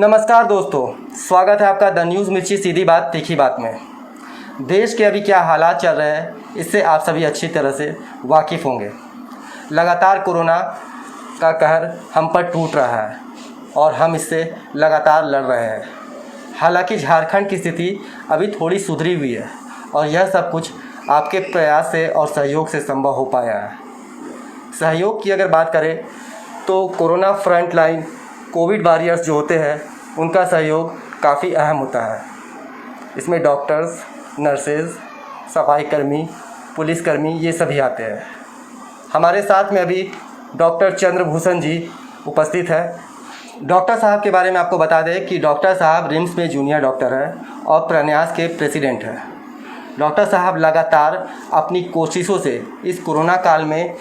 नमस्कार दोस्तों, स्वागत है आपका द न्यूज़ मिर्ची सीधी बात तीखी बात में। देश के अभी क्या हालात चल रहे हैं इससे आप सभी अच्छी तरह से वाकिफ़ होंगे। लगातार कोरोना का कहर हम पर टूट रहा है और हम इससे लगातार लड़ रहे हैं। हालांकि झारखंड की स्थिति अभी थोड़ी सुधरी हुई है और यह सब कुछ आपके प्रयास से और सहयोग से संभव हो पाया है। सहयोग की अगर बात करें तो corona front line Covid warriors जो होते हैं उनका सहयोग काफ़ी अहम होता है। इसमें डॉक्टर्स, नर्सेज, सफाई कर्मी, पुलिसकर्मी ये सभी आते हैं। हमारे साथ में अभी डॉक्टर चंद्रभूषण जी उपस्थित है। डॉक्टर साहब के बारे में आपको बता दें कि डॉक्टर साहब रिम्स में जूनियर डॉक्टर हैं और प्रन्यास के प्रेसिडेंट हैं। डॉक्टर साहब लगातार अपनी कोशिशों से इस कोरोना काल में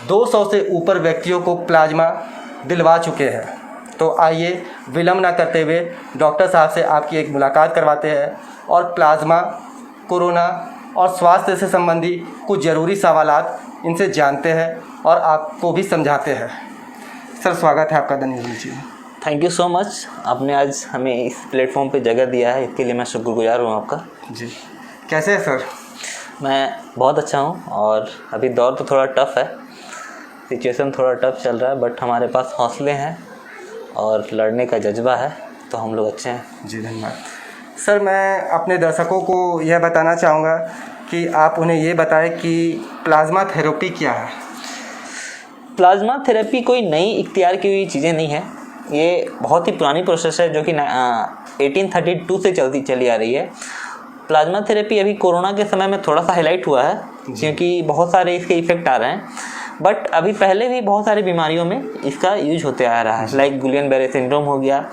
200 से ऊपर व्यक्तियों को प्लाज्मा दिलवा चुके हैं। तो आइए विलम्ब ना करते हुए डॉक्टर साहब से आपकी एक मुलाकात करवाते हैं और प्लाज्मा, कोरोना और स्वास्थ्य से संबंधी कुछ ज़रूरी सवालात इनसे जानते हैं और आपको भी समझाते हैं। सर, स्वागत है आपका द न्यूज़ मिर्ची। Thank you so much. आपने आज हमें इस प्लेटफॉर्म पे जगह दिया है, इसके लिए मैं शुक्रगुजार हूँ आपका। जी, कैसे है सर? मैं बहुत अच्छा हूँ और अभी दौर तो थोड़ा टफ़ है, सिचुएशन थोड़ा टफ़ चल रहा है, बट हमारे पास हौसले हैं और लड़ने का जज्बा है, तो हम लोग अच्छे हैं। जी धन्यवाद। सर, मैं अपने दर्शकों को यह बताना चाहूँगा कि आप उन्हें ये बताएं कि प्लाज्मा थेरेपी क्या है। प्लाज्मा थेरेपी कोई नई इख्तियार की हुई चीज़ें नहीं है, ये बहुत ही पुरानी प्रोसेस है जो कि 1832 से चली आ रही है। प्लाज्मा थेरेपी अभी कोरोना के समय में थोड़ा सा हाईलाइट हुआ है क्योंकि बहुत सारे इसके इफ़ेक्ट आ रहे हैं, बट अभी पहले भी बहुत सारी बीमारियों में इसका यूज होते आ रहा है। लाइक गुलियन-बेरे सिंड्रोम हो गया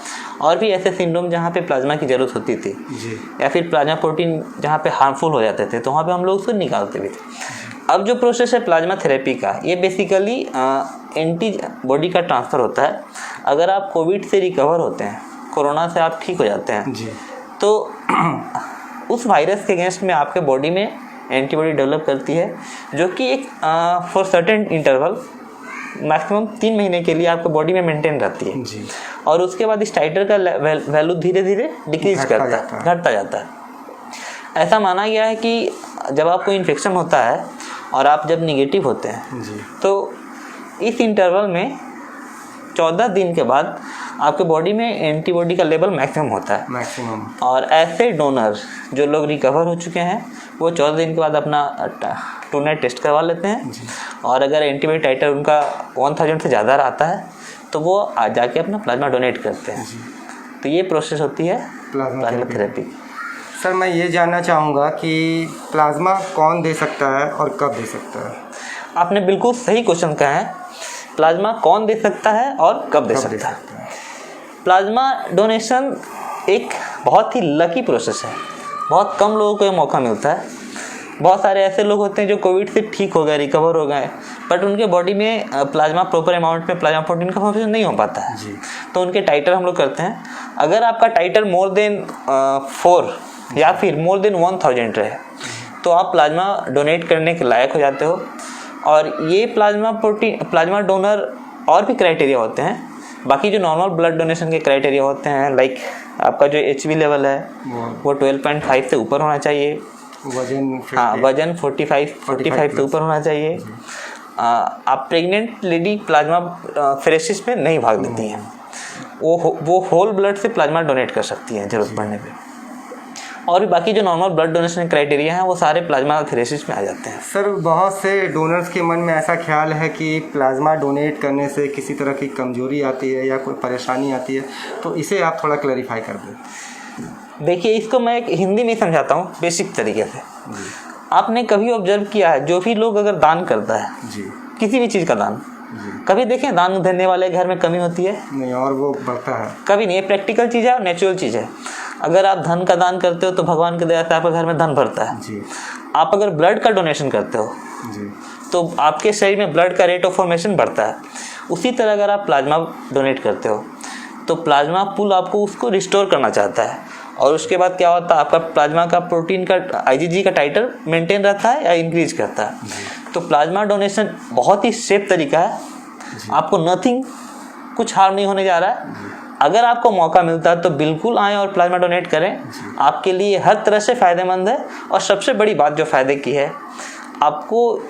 और भी ऐसे सिंड्रोम जहाँ पे प्लाज्मा की ज़रूरत होती थी जी। या फिर प्लाज्मा प्रोटीन जहाँ पे हार्मफुल हो जाते थे तो वहाँ पे हम लोग उसको निकालते भी थे। अब जो प्रोसेस है प्लाज्मा थेरेपी का, ये बेसिकली एंटी बॉडी का ट्रांसफ़र होता है। अगर आप कोविड से रिकवर होते हैं, कोरोना से आप ठीक हो जाते हैं जी, तो उस वायरस के अगेंस्ट में आपके बॉडी में एंटीबॉडी डेवलप करती है जो कि एक फॉर सर्टेन इंटरवल मैक्सिमम 3 महीने के लिए आपके बॉडी में मेंटेन रहती है जी। और उसके बाद इस टाइटर का वैल्यू धीरे धीरे डिक्रीज घटता जाता है। ऐसा माना गया है कि जब आपको इन्फेक्शन होता है और आप जब निगेटिव होते हैं जी, तो इस इंटरवल में 14 दिन के बाद आपके बॉडी में एंटीबॉडी का लेवल मैक्सिमम होता है मैक्सिमम। और ऐसे डोनर जो लोग रिकवर हो चुके हैं वो 14 दिन के बाद अपना टूनेट टेस्ट करवा लेते हैं और अगर एंटीबॉडी टाइटर उनका 1000 से ज़्यादा रहता है तो वो आ जाके अपना प्लाज्मा डोनेट करते हैं। तो ये प्रोसेस होती है प्लाज्मा थेरेपी। सर, मैं ये जानना चाहूँगा कि प्लाज्मा कौन दे सकता है और कब दे सकता है? आपने बिल्कुल सही क्वेश्चन कहा है। प्लाज्मा कौन दे सकता है और कब दे सकता है? प्लाज्मा डोनेशन एक बहुत ही लकी प्रोसेस है। बहुत कम लोगों को ये मौका मिलता है। बहुत सारे ऐसे लोग होते हैं जो कोविड से ठीक हो गए, रिकवर हो गए, बट उनके बॉडी में प्लाज्मा प्रॉपर अमाउंट में प्लाज्मा प्रोटीन का फॉर्मेशन नहीं हो पाता है जी। तो उनके टाइटर हम लोग करते हैं। अगर आपका टाइटर मोर देन 4 या फिर मोर देन 1000 रहे तो आप प्लाज्मा डोनेट करने के लायक हो जाते हो। और ये प्लाज्मा डोनर और भी क्राइटेरिया होते हैं। बाकी जो नॉर्मल ब्लड डोनेशन के क्राइटेरिया होते हैं, लाइक आपका जो HB लेवल है वो 12.5 से ऊपर होना चाहिए, वजन 45 से ऊपर होना चाहिए। आप प्रेग्नेंट लेडी प्लाज्मा फेरेसिस में नहीं भाग लेती हैं, वो होल ब्लड से प्लाज्मा डोनेट कर सकती हैं ज़रूरत पड़ने पे। और भी बाकी जो नॉर्मल ब्लड डोनेशन क्राइटेरिया हैं वो सारे प्लाज्मा थेरेसिस में आ जाते हैं। सर, बहुत से डोनर्स के मन में ऐसा ख्याल है कि प्लाज्मा डोनेट करने से किसी तरह की कमजोरी आती है या कोई परेशानी आती है, तो इसे आप थोड़ा क्लैरिफाई कर दें। देखिए, इसको मैं एक हिंदी में समझाता हूँ बेसिक तरीके से। आपने कभी ऑब्जर्व किया है जो भी लोग अगर दान करता है जी, किसी भी चीज़ का दान, कभी देखें दान देने वाले घर में कमी होती है? नहीं, और वो बढ़ता है कभी नहीं। ये प्रैक्टिकल चीज़ है और नेचुरल चीज़ है। अगर आप धन का दान करते हो तो भगवान की दया से आपके घर में धन भरता है जी। आप अगर ब्लड का डोनेशन करते हो जी, तो आपके शरीर में ब्लड का रेट ऑफ फॉर्मेशन बढ़ता है। उसी तरह अगर आप प्लाज्मा डोनेट करते हो तो प्लाज्मा पूल आपको उसको रिस्टोर करना चाहता है और उसके बाद क्या होता है, आपका प्लाज्मा का प्रोटीन का IgG का टाइटर मेंटेन रहता है या इंक्रीज करता है। तो प्लाज्मा डोनेशन बहुत ही सेफ तरीका है। आपको नथिंग, कुछ हार्म नहीं होने जा रहा है। अगर आपको मौका मिलता है तो बिल्कुल आएँ और प्लाज्मा डोनेट करें। आपके लिए हर तरह से फ़ायदेमंद है। और सबसे बड़ी बात जो फ़ायदे की है, आपको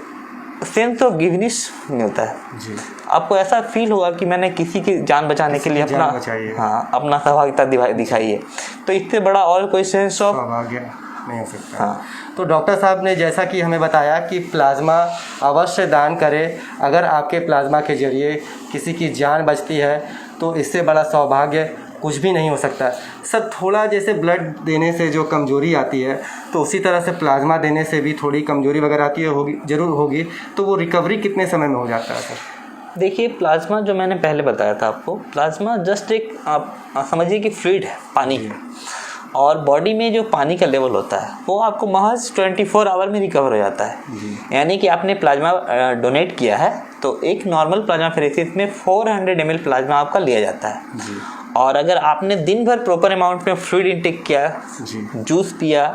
सेंस ऑफ गिवनेस मिलता है जी। आपको ऐसा फील होगा कि मैंने किसी की जान बचाने के लिए अपना सहभागिता दिखाई है। तो इससे बड़ा और कोई सेंस ऑफ सौभाग्य नहीं हो सकता। हाँ। तो डॉक्टर साहब ने जैसा कि हमें बताया कि प्लाज्मा अवश्य दान करें। अगर आपके प्लाज्मा के जरिए किसी की जान बचती है तो इससे बड़ा सौभाग्य कुछ भी नहीं हो सकता। सर, थोड़ा जैसे ब्लड देने से जो कमज़ोरी आती है तो उसी तरह से प्लाज्मा देने से भी थोड़ी कमज़ोरी वगैरह आती है, होगी, ज़रूर होगी। तो वो रिकवरी कितने समय में हो जाता है सर? देखिए, प्लाज्मा जो मैंने पहले बताया था आपको, प्लाज्मा जस्ट एक आप समझिए कि फ्लूइड है, पानी है। और बॉडी में जो पानी का लेवल होता है वो आपको महज 24 आवर में रिकवर हो जाता है। यानी कि आपने प्लाज्मा डोनेट किया है तो एक नॉर्मल प्लाज्मा फेरेसिस में 400 ml प्लाज्मा आपका लिया जाता है। और अगर आपने दिन भर प्रॉपर अमाउंट में फ्लूइड इंटेक किया, जूस पिया,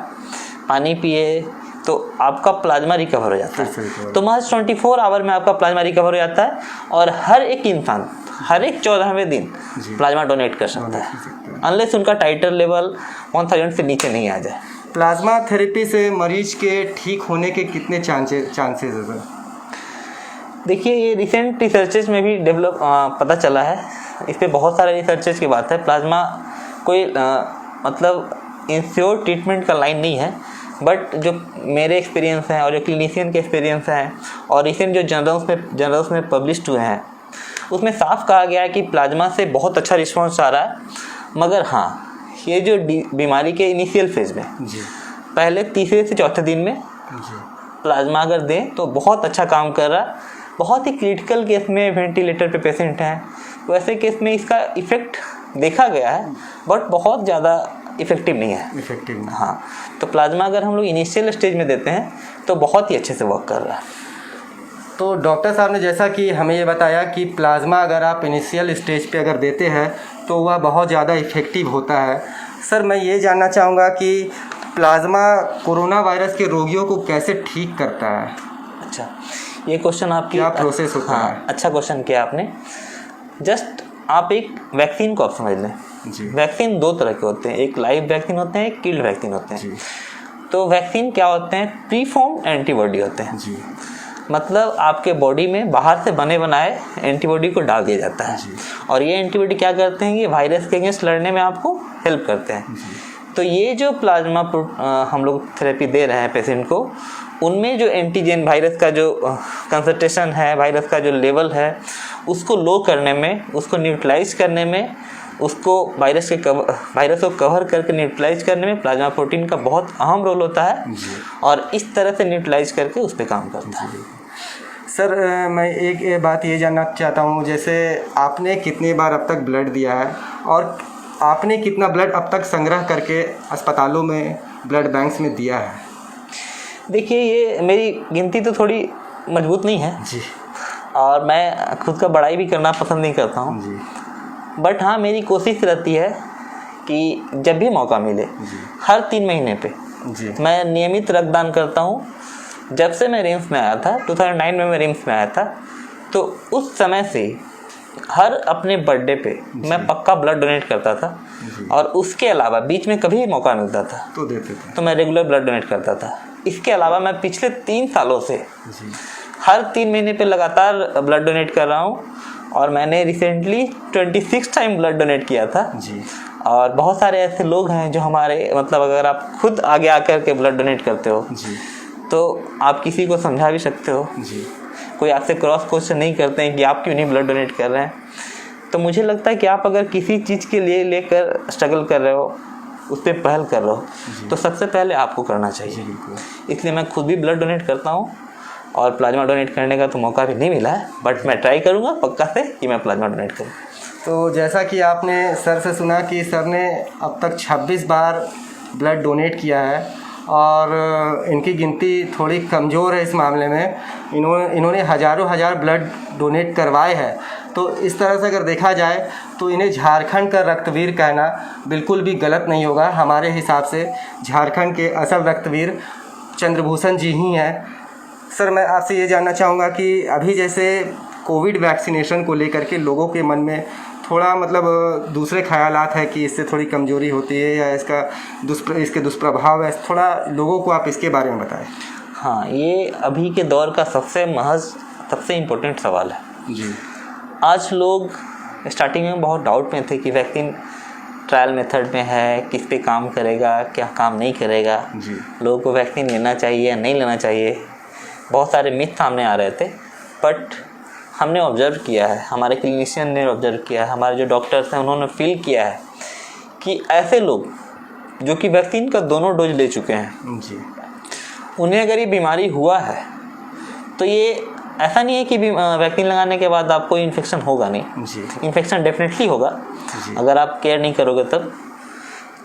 पानी पिए, तो आपका प्लाज्मा रिकवर हो जाता है। तो महज 24 आवर में आपका प्लाज्मा रिकवर हो जाता है। और हर एक इंसान हर एक 14वें दिन प्लाज्मा डोनेट कर सकता है, अनलेस उनका टाइटर लेवल 1000 से नीचे नहीं आ जाए। प्लाज्मा थेरेपी से मरीज के ठीक होने के कितने चांसेस है सर? देखिए, ये रिसेंट रिसर्चेस में भी पता चला है। इस पर बहुत सारे रिसर्चेस की बात है। प्लाज्मा कोई मतलब इंश्योर ट्रीटमेंट का लाइन नहीं है, बट जो मेरे एक्सपीरियंस हैं और जो क्लिनिशियन के एक्सपीरियंस हैं और रिसेंट जो जर्नल्स में पब्लिश्ड हुए हैं, उसमें साफ कहा गया है कि प्लाज्मा से बहुत अच्छा रिस्पॉन्स आ रहा है। मगर हाँ, ये जो बीमारी के इनिशियल फेज में पहले तीसरे से चौथे दिन में प्लाज्मा अगर दें तो बहुत अच्छा काम कर रहा है। बहुत ही क्रिटिकल केस में वेंटिलेटर पे पेशेंट हैं, तो ऐसे केस में इसका इफ़ेक्ट देखा गया है, बट बहुत ज़्यादा इफेक्टिव नहीं है। हाँ, तो प्लाज्मा अगर हम लोग इनिशियल स्टेज में देते हैं तो बहुत ही अच्छे से वर्क कर रहा है। तो डॉक्टर साहब ने जैसा कि हमें ये बताया कि प्लाज्मा अगर आप इनिशियल स्टेज पे अगर देते हैं तो वह बहुत ज़्यादा इफ़ेक्टिव होता है। सर, मैं ये जानना चाहूँगा कि प्लाज्मा कोरोना वायरस के रोगियों को कैसे ठीक करता है? अच्छा, ये क्वेश्चन आपकी क्या प्रोसेस होता है? अच्छा क्वेश्चन किया आपने। जस्ट आप एक वैक्सीन को आप समझ लें। वैक्सीन दो तरह के होते हैं, एक लाइव वैक्सीन होते हैं, एक किल्ड वैक्सीन होते हैं। तो वैक्सीन क्या होते हैं? प्री फॉर्म एंटीबॉडी होते हैं। मतलब आपके बॉडी में बाहर से बने बनाए एंटीबॉडी को डाल दिया जाता है। और ये एंटीबॉडी क्या करते हैं? ये वायरस के अगेंस्ट लड़ने में आपको हेल्प करते हैं। तो ये जो प्लाज्मा हम लोग थेरेपी दे रहे हैं पेशेंट को, उनमें जो एंटीजन वायरस का जो कंसंट्रेशन है, वायरस का जो लेवल है, उसको लो करने में, उसको न्यूट्रलाइज करने में, उसको वायरस को कवर करके न्यूट्रलाइज करने में प्लाज्मा प्रोटीन का बहुत अहम रोल होता है। और इस तरह से न्यूट्रलाइज करके उस पर काम करता है। सर, मैं एक बात ये जानना चाहता हूँ, जैसे आपने कितनी बार अब तक ब्लड दिया है और आपने कितना ब्लड अब तक संग्रह करके अस्पतालों में, ब्लड बैंक्स में दिया है? देखिए, ये मेरी गिनती तो थोड़ी मजबूत नहीं है जी, और मैं खुद का बड़ाई भी करना पसंद नहीं करता हूँ जी। बट हाँ, मेरी कोशिश रहती है कि जब भी मौका मिले हर 3 महीने पे जी मैं नियमित रक्तदान करता हूँ। जब से मैं रिम्स में आया था, 2009 में मैं रिम्स में आया था, तो उस समय से हर अपने बर्थडे पे मैं पक्का ब्लड डोनेट करता था। और उसके अलावा बीच में कभी मौका मिलता था तो देते थे, तो मैं रेगुलर ब्लड डोनेट करता था। इसके अलावा मैं पिछले 3 सालों से हर 3 महीने पे लगातार ब्लड डोनेट कर रहा हूँ। और मैंने रिसेंटली 26 टाइम ब्लड डोनेट किया था जी। और बहुत सारे ऐसे लोग हैं जो हमारे, मतलब अगर आप खुद आगे आकर के ब्लड डोनेट करते हो जी, तो आप किसी को समझा भी सकते हो जी। कोई आपसे क्रॉस क्वेश्चन नहीं करते हैं कि आप क्यों नहीं ब्लड डोनेट कर रहे हैं। तो मुझे लगता है कि आप अगर किसी चीज़ के लिए लेकर स्ट्रगल कर रहे हो, उस पर पहल कर रहे हो, तो सबसे पहले आपको करना चाहिए। इसलिए मैं खुद भी ब्लड डोनेट करता हूँ। और प्लाज्मा डोनेट करने का तो मौका भी नहीं मिला है, बट मैं ट्राई करूँगा पक्का से कि मैं प्लाज्मा डोनेट करूँ। तो जैसा कि आपने सर से सुना कि सर ने अब तक 26 बार ब्लड डोनेट किया है और इनकी गिनती थोड़ी कमज़ोर है इस मामले में। इन्होंने हज़ारों ब्लड डोनेट करवाए हैं। तो इस तरह से अगर देखा जाए तो इन्हें झारखंड का रक्तवीर कहना बिल्कुल भी गलत नहीं होगा। हमारे हिसाब से झारखंड के असल रक्तवीर चंद्रभूषण जी ही हैं। सर, मैं आपसे ये जानना चाहूँगा कि अभी जैसे कोविड वैक्सीनेशन को लेकर के लोगों के मन में थोड़ा मतलब दूसरे ख्यालात है कि इससे थोड़ी कमजोरी होती है या इसके दुष्प्रभाव है, थोड़ा लोगों को आप इसके बारे में बताएं। हाँ, ये अभी के दौर का सबसे इम्पोर्टेंट सवाल है जी। आज लोग स्टार्टिंग में बहुत डाउट में थे कि वैक्सीन ट्रायल मेथड में है, किस पे काम करेगा, क्या काम नहीं करेगा, जी। लोगों को वैक्सीन लेना चाहिए या नहीं लेना चाहिए, बहुत सारे मिथ सामने आ रहे थे। बट हमने ऑब्जर्व किया है, हमारे क्लिनिशियन ने ऑब्जर्व किया है, हमारे जो डॉक्टर्स हैं उन्होंने फील किया है कि ऐसे लोग जो कि वैक्सीन का दोनों डोज ले चुके हैं जी, उन्हें अगर ये बीमारी हुआ है तो ये ऐसा नहीं है कि वैक्सीन लगाने के बाद आपको इन्फेक्शन होगा नहीं जी। इन्फेक्शन डेफिनेटली होगा जी। अगर आप केयर नहीं करोगे तब।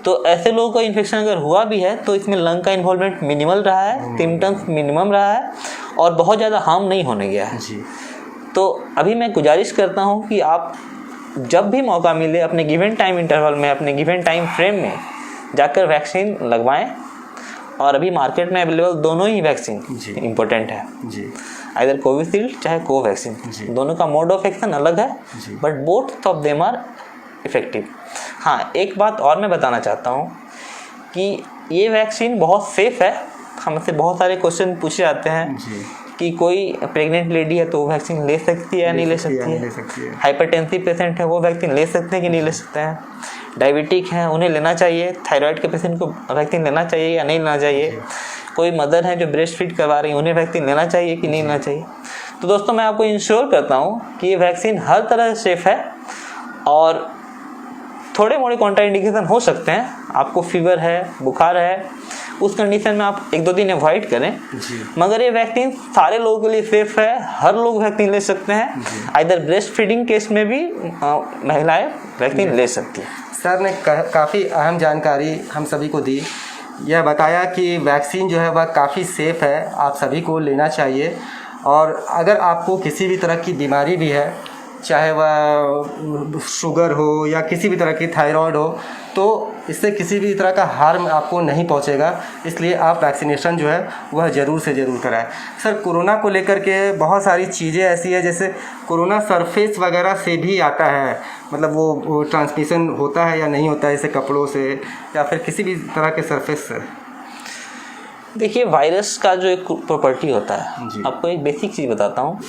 तो ऐसे लोगों को इन्फेक्शन अगर हुआ भी है तो इसमें लंग का इन्वॉल्वमेंट मिनिमल रहा है, सिम्टम्स मिनिमम रहा है और बहुत ज़्यादा हार्म नहीं होने गया है जी। तो अभी मैं गुजारिश करता हूँ कि आप जब भी मौका मिले अपने गिवन टाइम इंटरवल में, अपने गिवन टाइम फ्रेम में जाकर वैक्सीन लगवाएं। और अभी मार्केट में अवेलेबल दोनों ही वैक्सीन इम्पोर्टेंट है जी। आइदर कोविशील्ड चाहे कोवैक्सीन, दोनों का मोड ऑफ एक्शन अलग है but both of them are effective. हाँ, एक बात और मैं बताना चाहता हूँ कि ये वैक्सीन बहुत सेफ़ है। हमसे बहुत सारे क्वेश्चन पूछे जाते हैं जी। कि कोई प्रेग्नेंट लेडी है तो वो वैक्सीन ले सकती है या नहीं ले सकती है, हाइपरटेंसिव पेशेंट है वो वैक्सीन ले सकते हैं कि नहीं ले सकते हैं, डायबिटिक हैं उन्हें लेना चाहिए, थायराइड के पेशेंट को वैक्सीन लेना चाहिए या नहीं लेना चाहिए, कोई मदर है जो ब्रेस्ट फीड करवा रही है उन्हें वैक्सीन लेना चाहिए कि नहीं लेना चाहिए। तो दोस्तों, मैं आपको इंश्योर करता हूँ कि ये वैक्सीन हर तरह से सेफ़ है और थोड़े मोड़े कॉन्ट्राइंडिकेशन हो सकते हैं। आपको फीवर है, बुखार है, उस कंडीशन में आप 1-2 दिन अवॉइड करें, मगर ये वैक्सीन सारे लोगों के लिए सेफ है, हर लोग वैक्सीन ले सकते हैं। आइदर ब्रेस्ट फीडिंग केस में भी महिलाएं वैक्सीन ले सकती हैं। सर ने काफ़ी अहम जानकारी हम सभी को दी, यह बताया कि वैक्सीन जो है वह काफ़ी सेफ़ है, आप सभी को लेना चाहिए। और अगर आपको किसी भी तरह की बीमारी भी है, चाहे वह शुगर हो या किसी भी तरह की थायराइड हो, तो इससे किसी भी तरह का हार्म आपको नहीं पहुंचेगा। इसलिए आप वैक्सीनेशन जो है वह ज़रूर से ज़रूर कराएं। सर, कोरोना को लेकर के बहुत सारी चीज़ें ऐसी है, जैसे कोरोना सरफेस वगैरह से भी आता है, मतलब वो ट्रांसमिशन होता है या नहीं होता है, जैसे कपड़ों से या फिर किसी भी तरह के सरफेस से। देखिए, वायरस का जो एक प्रॉपर्टी होता है, आपको एक बेसिक चीज़ बताता हूँ।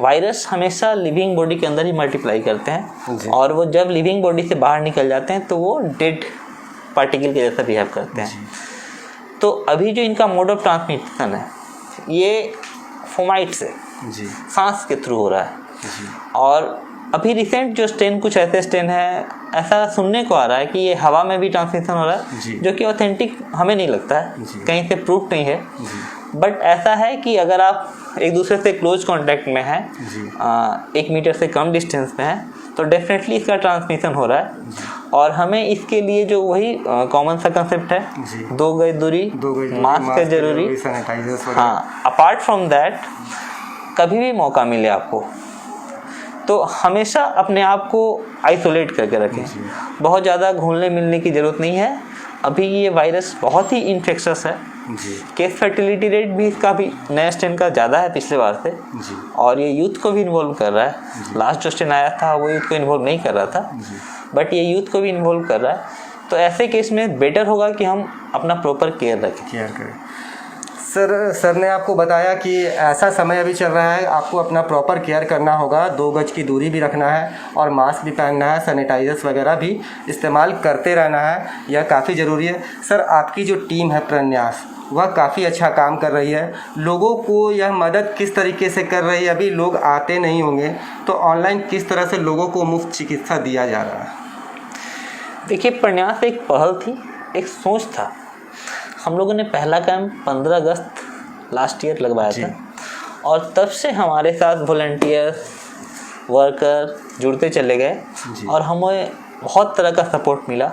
वायरस हमेशा लिविंग बॉडी के अंदर ही मल्टीप्लाई करते हैं और वो जब लिविंग बॉडी से बाहर निकल जाते हैं तो वो डेड पार्टिकल के जैसा बिहेव करते हैं। तो अभी जो इनका मोड ऑफ ट्रांसमिशन है ये फोमाइट से, सांस के थ्रू हो रहा है। और अभी रिसेंट जो स्ट्रेन, कुछ ऐसे स्ट्रेन है, ऐसा सुनने को आ रहा है कि ये हवा में भी ट्रांसमिशन हो रहा है, जो कि ऑथेंटिक हमें नहीं लगता है, कहीं से प्रूफ नहीं है। बट ऐसा है कि अगर आप एक दूसरे से क्लोज कांटेक्ट में हैं, 1 मीटर से कम डिस्टेंस में हैं, तो डेफिनेटली इसका ट्रांसमिशन हो रहा है। और हमें इसके लिए जो वही कॉमन सा कंसेप्ट है, 2 गज दूरी, मास्क है जरूरी। हाँ, अपार्ट फ्रॉम दैट कभी भी मौका मिले आपको तो हमेशा अपने आप को आइसोलेट करके रखें। बहुत ज़्यादा घुलने मिलने की ज़रूरत नहीं है। अभी ये वायरस बहुत ही इन्फेक्शस है। केस फर्टिलिटी रेट भी इसका भी नया स्ट्रेन का ज़्यादा है पिछले बार से, और ये यूथ को भी इन्वॉल्व कर रहा है। लास्ट जो स्ट्रेन आया था वो यूथ को इन्वॉल्व नहीं कर रहा था, बट ये यूथ को भी इन्वॉल्व कर रहा है। तो ऐसे केस में बेटर होगा कि हम अपना प्रॉपर केयर करें। सर ने आपको बताया कि ऐसा समय अभी चल रहा है, आपको अपना प्रॉपर केयर करना होगा, 2 गज की दूरी भी रखना है और मास्क भी पहनना है, सैनिटाइजर्स वगैरह भी इस्तेमाल करते रहना है, यह काफ़ी ज़रूरी है। सर, आपकी जो टीम है प्रन्यास, वह काफ़ी अच्छा काम कर रही है। लोगों को यह मदद किस तरीके से कर रही है? अभी लोग आते नहीं होंगे, तो ऑनलाइन किस तरह से लोगों को मुफ्त चिकित्सा दिया जा रहा है? देखिए, प्रन्यास एक पहल थी, एक सोच था। हम लोगों ने पहला कैंप 15 अगस्त लास्ट ईयर लगवाया था और तब से हमारे साथ वॉलंटियर्स, वर्कर जुड़ते चले गए और हमें बहुत तरह का सपोर्ट मिला।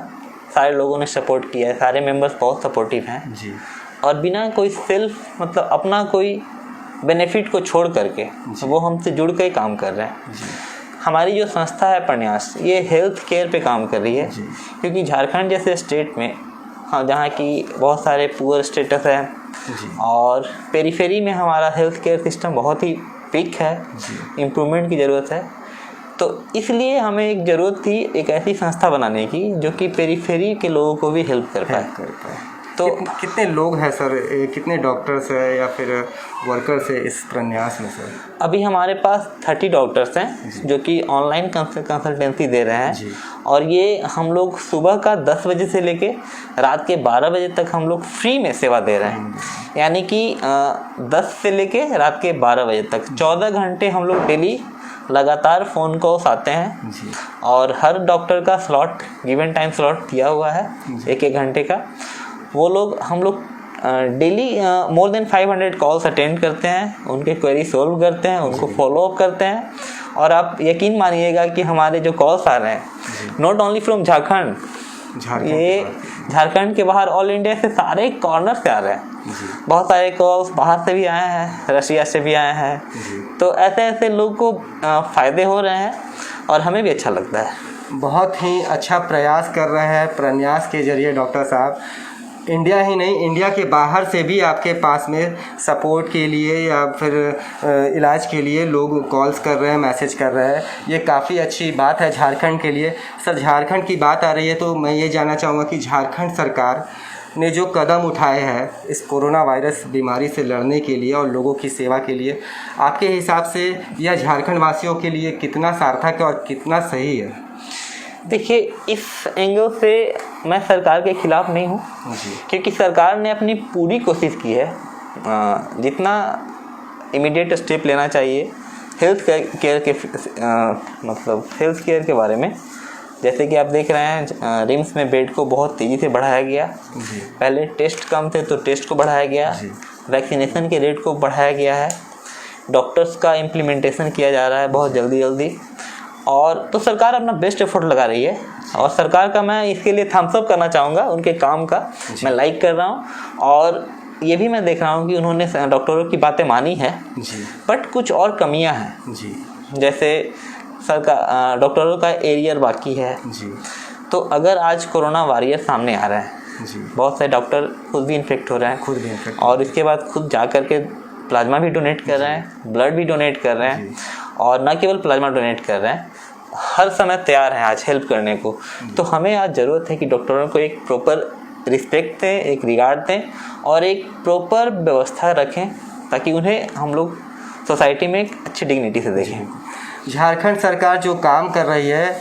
सारे लोगों ने सपोर्ट किया है, सारे मेंबर्स बहुत सपोर्टिव हैं और बिना कोई सेल्फ, मतलब अपना कोई बेनिफिट को छोड़ करके वो हमसे जुड़ के काम कर रहे हैं। हमारी जो संस्था है प्रन्यास, ये हेल्थ केयर पे काम कर रही है, क्योंकि झारखंड जैसे स्टेट में, हाँ, जहाँ की बहुत सारे पुअर स्टेटस है और पेरीफेरी में हमारा हेल्थ केयर सिस्टम बहुत ही वीक है, इम्प्रूवमेंट की ज़रूरत है। तो इसलिए हमें एक ज़रूरत थी एक ऐसी संस्था बनाने की जो कि पेरीफेरी के लोगों को भी हेल्प कर पाए। तो कितने लोग हैं सर, कितने डॉक्टर्स हैं या फिर वर्कर्स हैं इस प्रन्यास में सर? अभी हमारे पास 30 डॉक्टर्स हैं जो कि ऑनलाइन कंसल्टेंसी दे रहे हैं, और ये हम लोग सुबह का 10 बजे से लेके रात के 12 बजे तक हम लोग फ्री में सेवा दे रहे हैं। यानी कि 10 से लेके रात के 12 बजे तक 14 घंटे हम लोग डेली लगातार फ़ोन कॉल्स आते हैं जी। और हर डॉक्टर का स्लॉट गिवन टाइम स्लॉट दिया हुआ है 1-1 घंटे का। वो लोग हम लोग daily more than 500 calls attend करते हैं, उनके क्वेरी सोल्व करते हैं, उनको फॉलो अप करते हैं। और आप यकीन मानिएगा कि हमारे जो कॉल्स आ रहे हैं नॉट ओनली फ्रॉम झारखंड, ये झारखंड के बाहर ऑल इंडिया से सारे कॉर्नर से आ रहे हैं। बहुत सारे कॉल्स बाहर से भी आए हैं, रशिया से भी आए हैं। तो ऐसे ऐसे लोग को फ़ायदे हो रहे हैं और हमें भी अच्छा लगता है। बहुत ही अच्छा प्रयास कर रहे हैं प्रन्यास के जरिए डॉक्टर साहब। इंडिया ही नहीं, इंडिया के बाहर से भी आपके पास में सपोर्ट के लिए या फिर इलाज के लिए लोग कॉल्स कर रहे हैं, मैसेज कर रहे हैं। ये काफ़ी अच्छी बात है झारखंड के लिए। सर, झारखंड की बात आ रही है तो मैं ये जानना चाहूँगा कि झारखंड सरकार ने जो कदम उठाए हैं इस कोरोना वायरस बीमारी से लड़ने के लिए और लोगों की सेवा के लिए, आपके हिसाब से यह झारखंड वासियों के लिए कितना सार्थक है और कितना सही है? देखिए, इस एंगल से मैं सरकार के खिलाफ नहीं हूँ, क्योंकि सरकार ने अपनी पूरी कोशिश की है। जितना इमीडिएट स्टेप लेना चाहिए हेल्थ केयर के मतलब हेल्थ केयर के बारे में, जैसे कि आप देख रहे हैं रिम्स में बेड को बहुत तेज़ी से बढ़ाया गया। पहले टेस्ट कम थे तो टेस्ट को बढ़ाया गया, वैक्सीनेशन के रेट को बढ़ाया गया है, डॉक्टर्स का इम्प्लीमेंटेशन किया जा रहा है बहुत जल्दी। और तो सरकार अपना बेस्ट एफर्ट लगा रही है और सरकार का मैं इसके लिए थम्स अप करना चाहूँगा, उनके काम का मैं लाइक कर रहा हूँ। और ये भी मैं देख रहा हूँ कि उन्होंने डॉक्टरों की बातें मानी है, बट कुछ और कमियाँ हैं जी। जैसे सरकार डॉक्टरों का एरियर बाकी है जी। तो अगर आज कोरोना वॉरियर सामने आ रहा है जी, बहुत सारे डॉक्टर खुद भी इन्फेक्ट हो रहे हैं, और इसके बाद खुद जा कर के प्लाज्मा भी डोनेट कर रहे हैं, ब्लड भी डोनेट कर रहे हैं, और न केवल प्लाज्मा डोनेट कर रहे हैं, हर समय तैयार हैं आज हेल्प करने को। तो हमें आज ज़रूरत है कि डॉक्टरों को एक प्रॉपर रिस्पेक्ट दें, एक रिगार्ड दें और एक प्रॉपर व्यवस्था रखें, ताकि उन्हें हम लोग सोसाइटी में एक अच्छी डिग्निटी से देखें। झारखंड सरकार जो काम कर रही है,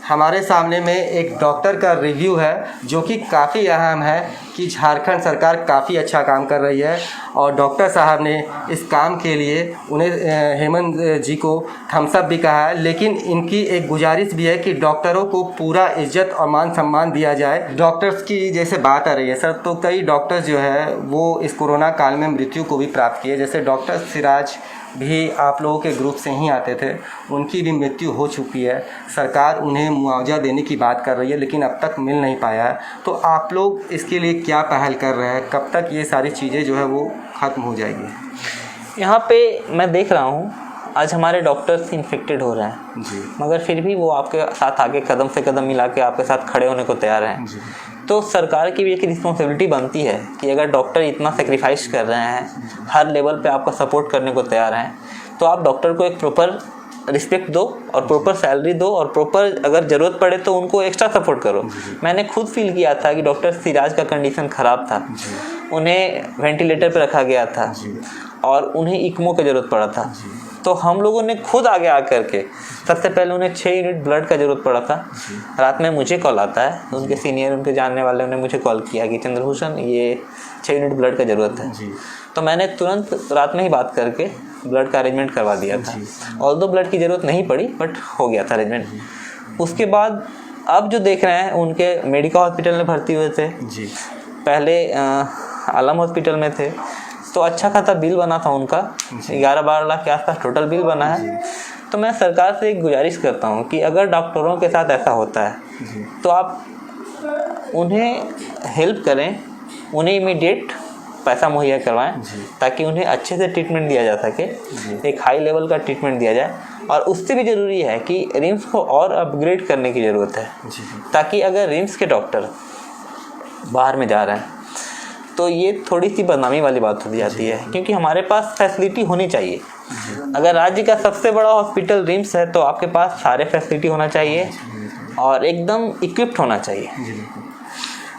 हमारे सामने में एक डॉक्टर का रिव्यू है जो कि काफ़ी अहम है कि झारखंड सरकार काफ़ी अच्छा काम कर रही है, और डॉक्टर साहब ने इस काम के लिए उन्हें हेमंत जी को थम्स अप भी कहा है। लेकिन इनकी एक गुजारिश भी है कि डॉक्टरों को पूरा इज्जत और मान सम्मान दिया जाए। डॉक्टर्स की जैसे बात आ रही है सर, तो कई डॉक्टर्स जो है वो इस कोरोना काल में मृत्यु को भी प्राप्त किए। जैसे डॉक्टर सिराज भी आप लोगों के ग्रुप से ही आते थे, उनकी भी मृत्यु हो चुकी है। सरकार उन्हें मुआवजा देने की बात कर रही है लेकिन अब तक मिल नहीं पाया है। तो आप लोग इसके लिए क्या पहल कर रहे हैं? कब तक ये सारी चीज़ें जो है वो ख़त्म हो जाएगी? यहाँ पे मैं देख रहा हूँ आज हमारे डॉक्टर्स इन्फेक्टेड हो रहे हैं जी, मगर फिर भी वो आपके साथ आके कदम से कदम मिला के आपके साथ खड़े होने को तैयार हैं। तो सरकार की भी एक रिस्पॉन्सिबिलिटी बनती है कि अगर डॉक्टर इतना सेक्रीफाइस कर रहे हैं, हर लेवल पे आपका सपोर्ट करने को तैयार हैं, तो आप डॉक्टर को एक प्रॉपर रिस्पेक्ट दो और प्रॉपर सैलरी दो, और प्रॉपर अगर ज़रूरत पड़े तो उनको एक्स्ट्रा सपोर्ट करो। मैंने खुद फील किया था कि डॉक्टर सिराज का कंडीशन ख़राब था, उन्हें वेंटिलेटर पर रखा गया था और उन्हें इक्मो की ज़रूरत पड़ा था। तो हम लोगों ने खुद आगे आकर के, सबसे पहले उन्हें 6 यूनिट ब्लड का ज़रूरत पड़ा था। रात में मुझे कॉल आता है, उनके सीनियर उनके जानने वाले ने मुझे कॉल किया कि चंद्रभूषण ये 6 यूनिट ब्लड का ज़रूरत है। तो मैंने तुरंत रात में ही बात करके ब्लड का अरेंजमेंट करवा दिया था। ऑल्दो ब्लड की ज़रूरत नहीं पड़ी बट हो गया था अरेंजमेंट। उसके बाद अब जो देख रहे हैं, उनके मेडिका हॉस्पिटल में भर्ती हुए थे, पहले आलम हॉस्पिटल में थे, तो अच्छा खासा बिल बना था उनका, 11-12 लाख के आसपास टोटल बिल बना है। तो मैं सरकार से एक गुजारिश करता हूँ कि अगर डॉक्टरों के साथ ऐसा होता है तो आप उन्हें हेल्प करें, उन्हें इमीडिएट पैसा मुहैया करवाएं, ताकि उन्हें अच्छे से ट्रीटमेंट दिया जा सके, एक हाई लेवल का ट्रीटमेंट दिया जाए। और उससे भी ज़रूरी है कि रिम्स को और अपग्रेड करने की ज़रूरत है, ताकि अगर रिम्स के डॉक्टर बाहर में जा रहे हैं तो ये थोड़ी सी बदनामी वाली बात हो जाती है, क्योंकि हमारे पास फैसिलिटी होनी चाहिए। अगर राज्य का सबसे बड़ा हॉस्पिटल रिम्स है तो आपके पास सारे फैसिलिटी होना चाहिए और एकदम इक्विप्ड होना चाहिए। जी बिल्कुल,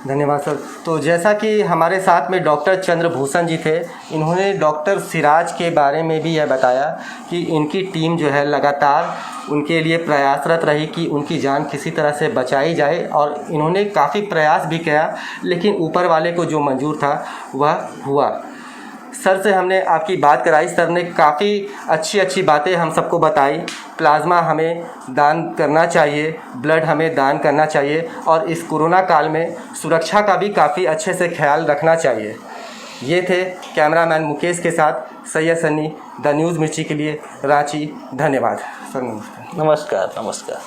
धन्यवाद सर। तो जैसा कि हमारे साथ में डॉक्टर चंद्रभूषण जी थे, इन्होंने डॉक्टर सिराज के बारे में भी यह बताया कि इनकी टीम जो है लगातार उनके लिए प्रयासरत रही कि उनकी जान किसी तरह से बचाई जाए, और इन्होंने काफ़ी प्रयास भी किया, लेकिन ऊपर वाले को जो मंजूर था वह हुआ। सर से हमने आपकी बात कराई, सर ने काफ़ी अच्छी बातें हम सबको बताई। प्लाज्मा हमें दान करना चाहिए, ब्लड हमें दान करना चाहिए, और इस कोरोना काल में सुरक्षा का भी काफ़ी अच्छे से ख्याल रखना चाहिए। ये थे कैमरामैन मुकेश के साथ सैयद सन्नी, द न्यूज़ मिर्ची के लिए, रांची। धन्यवाद सर। नमस्कार। नमस्कार नमस्कार।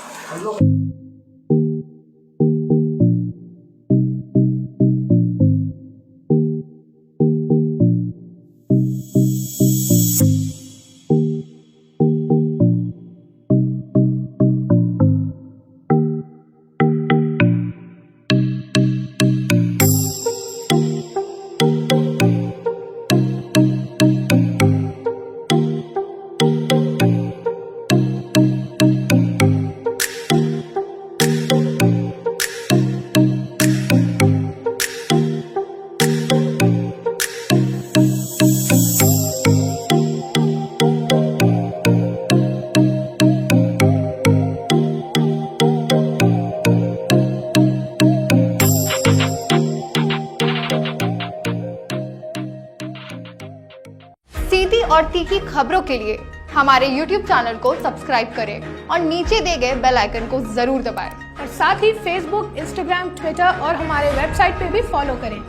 सीधी और तीखी खबरों के लिए हमारे YouTube चैनल को सब्सक्राइब करें और नीचे दिए गए बेल आइकन को जरूर दबाएं। और साथ ही Facebook, Instagram, Twitter और हमारे वेबसाइट पे भी फॉलो करें।